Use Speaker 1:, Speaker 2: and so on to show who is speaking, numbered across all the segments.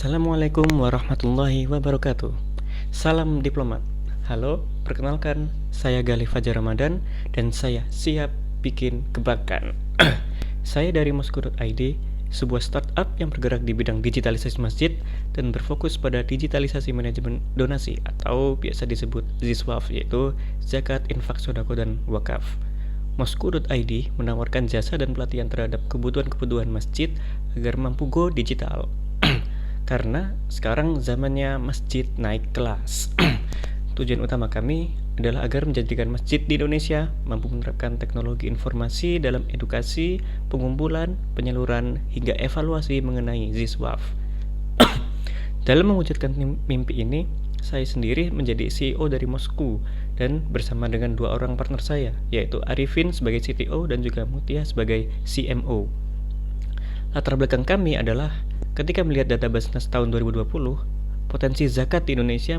Speaker 1: Assalamualaikum warahmatullahi wabarakatuh. Salam diplomat. Halo, perkenalkan, saya Galih Fajar Ramadan dan saya siap bikin gebrakan. Saya dari Mosku.id, sebuah startup yang bergerak di bidang digitalisasi masjid dan berfokus pada digitalisasi manajemen donasi atau biasa disebut ZISWAF, yaitu zakat, infak, sodako, dan wakaf. Mosku.id menawarkan jasa dan pelatihan terhadap kebutuhan-kebutuhan masjid agar mampu go digital. Karena sekarang zamannya masjid naik kelas. Tujuan utama kami adalah agar menjadikan masjid di Indonesia mampu menerapkan teknologi informasi dalam edukasi, pengumpulan, penyaluran, hingga evaluasi mengenai ZISWAF. Dalam mewujudkan mimpi ini, saya sendiri menjadi CEO dari Mosku dan bersama dengan dua orang partner saya, yaitu Arifin sebagai CTO dan juga Mutia sebagai CMO. Latar belakang kami adalah ketika melihat data Basnas tahun 2020, potensi zakat di Indonesia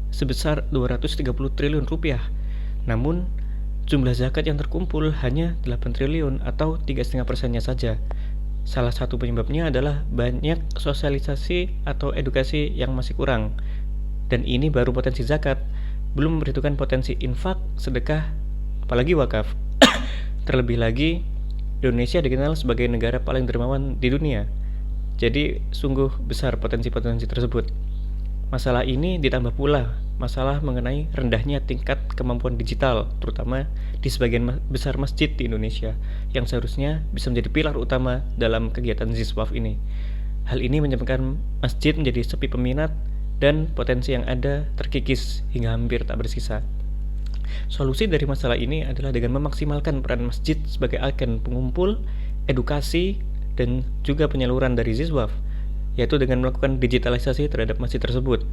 Speaker 1: sebesar 230 triliun rupiah. Namun, jumlah zakat yang terkumpul hanya 8 triliun atau 3,5%-nya saja. Salah satu penyebabnya adalah banyak sosialisasi atau edukasi yang masih kurang. Dan ini baru potensi zakat, belum memperhitungkan potensi infak, sedekah, apalagi wakaf. Terlebih lagi, Indonesia dikenal sebagai negara paling dermawan di dunia. Jadi sungguh besar potensi-potensi tersebut. Masalah ini ditambah pula masalah mengenai rendahnya tingkat kemampuan digital, terutama di sebagian besar masjid di Indonesia, yang seharusnya bisa menjadi pilar utama dalam kegiatan ZISWAF ini. Hal ini menyebabkan masjid menjadi sepi peminat dan potensi yang ada terkikis hingga hampir tak bersisa. Solusi dari masalah ini adalah dengan memaksimalkan peran masjid sebagai agen pengumpul, edukasi, dan juga penyaluran dari ZISWAF, yaitu dengan melakukan digitalisasi terhadap masjid tersebut.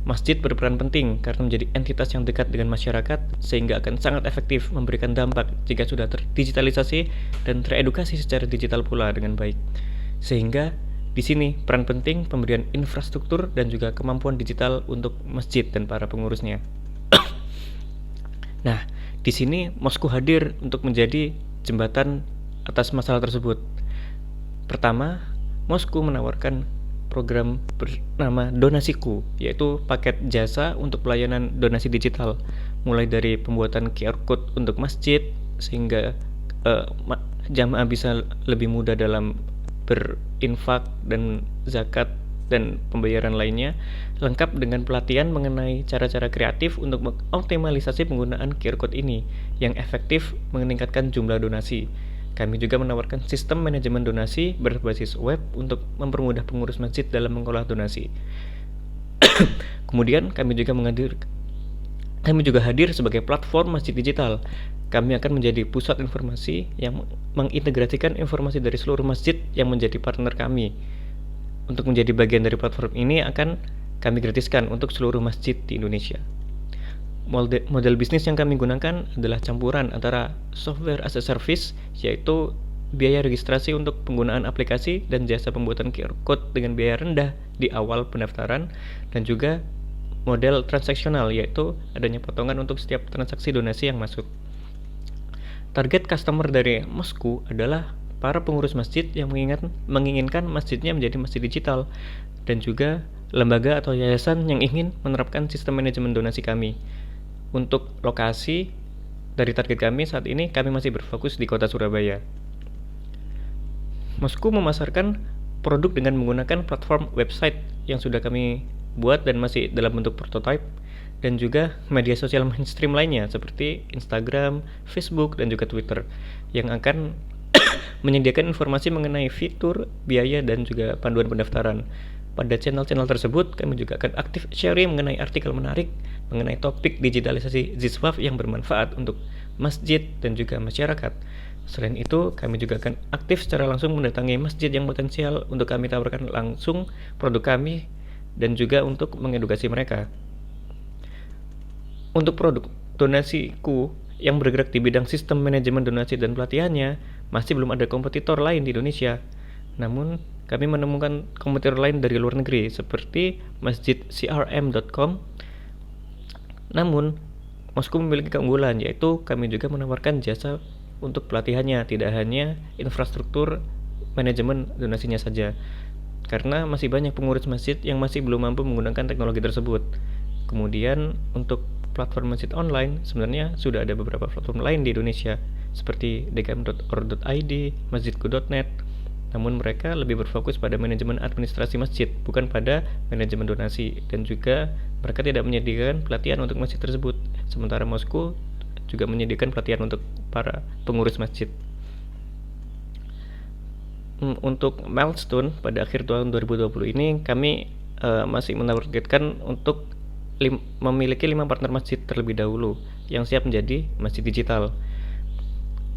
Speaker 1: Masjid berperan penting karena menjadi entitas yang dekat dengan masyarakat, sehingga akan sangat efektif memberikan dampak jika sudah terdigitalisasi dan teredukasi secara digital pula dengan baik. Sehingga di sini peran penting pemberian infrastruktur dan juga kemampuan digital untuk masjid dan para pengurusnya. Nah, di sini Mosku hadir untuk menjadi jembatan atas masalah tersebut. Pertama, Mosku menawarkan program bernama Donasiku, yaitu paket jasa untuk pelayanan donasi digital, mulai dari pembuatan QR Code untuk masjid, sehingga jamaah bisa lebih mudah dalam berinfak dan zakat dan pembayaran lainnya, lengkap dengan pelatihan mengenai cara-cara kreatif untuk mengoptimalisasi penggunaan QR Code ini yang efektif meningkatkan jumlah donasi. Kami juga menawarkan sistem manajemen donasi berbasis web untuk mempermudah pengurus masjid dalam mengolah donasi. Kemudian kami juga hadir sebagai platform masjid digital. Kami akan menjadi pusat informasi yang mengintegrasikan informasi dari seluruh masjid yang menjadi partner kami. Untuk menjadi bagian dari platform ini akan kami gratiskan untuk seluruh masjid di Indonesia. Model bisnis yang kami gunakan adalah campuran antara software as a service, yaitu biaya registrasi untuk penggunaan aplikasi dan jasa pembuatan QR Code dengan biaya rendah di awal pendaftaran, dan juga model transaksional, yaitu adanya potongan untuk setiap transaksi donasi yang masuk. Target customer dari Mosku adalah para pengurus masjid yang menginginkan masjidnya menjadi masjid digital, dan juga lembaga atau yayasan yang ingin menerapkan sistem manajemen donasi kami. Untuk lokasi dari target kami saat ini, kami masih berfokus di kota Surabaya. Mosku memasarkan produk dengan menggunakan platform website yang sudah kami buat dan masih dalam bentuk prototype, dan juga media sosial mainstream lainnya seperti Instagram, Facebook, dan juga Twitter yang akan menyediakan informasi mengenai fitur, biaya, dan juga panduan pendaftaran. Pada channel-channel tersebut, kami juga akan aktif sharing mengenai artikel menarik mengenai topik digitalisasi ZISWAF yang bermanfaat untuk masjid dan juga masyarakat. Selain itu, kami juga akan aktif secara langsung mendatangi masjid yang potensial untuk kami tawarkan langsung produk kami dan juga untuk mengedukasi mereka. Untuk produk Donasiku yang bergerak di bidang sistem manajemen donasi dan pelatihannya, masih belum ada kompetitor lain di Indonesia. Namun, kami menemukan kompetitor lain dari luar negeri seperti masjidcrm.com. Namun, Mosku memiliki keunggulan, yaitu kami juga menawarkan jasa untuk pelatihannya, tidak hanya infrastruktur manajemen donasinya saja. karena masih banyak pengurus masjid yang masih belum mampu menggunakan teknologi tersebut. Kemudian untuk platform masjid online, sebenarnya sudah ada beberapa platform lain di Indonesia seperti dkm.or.id, masjidku.net. Namun mereka lebih berfokus pada manajemen administrasi masjid, bukan pada manajemen donasi, dan juga mereka tidak menyediakan pelatihan untuk masjid tersebut. Sementara Moskow juga menyediakan pelatihan untuk para pengurus masjid. Untuk milestone pada akhir tahun 2020 ini kami masih menargetkan untuk memiliki 5 partner masjid terlebih dahulu yang siap menjadi masjid digital.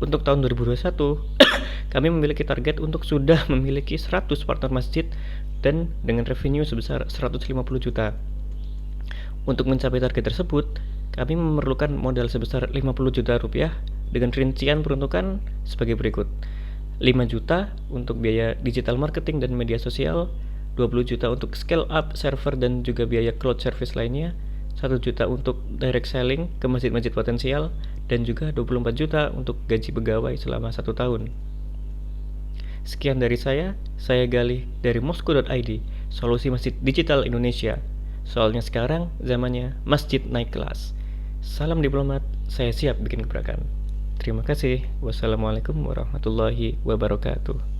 Speaker 1: Untuk tahun 2021 kami memiliki target untuk sudah memiliki 100 partner masjid dan dengan revenue sebesar 150 juta. Untuk mencapai target tersebut, kami memerlukan modal sebesar 50 juta rupiah dengan rincian peruntukan sebagai berikut. 5 juta untuk biaya digital marketing dan media sosial, 20 juta untuk scale up server dan juga biaya cloud service lainnya, 1 juta untuk direct selling ke masjid-masjid potensial, dan juga 24 juta untuk gaji pegawai selama 1 tahun. Sekian dari saya Galih dari moskow.id, solusi masjid digital Indonesia. Soalnya sekarang zamannya masjid naik kelas. Salam diplomat, saya siap bikin gebrakan. Terima kasih. Wassalamualaikum warahmatullahi wabarakatuh.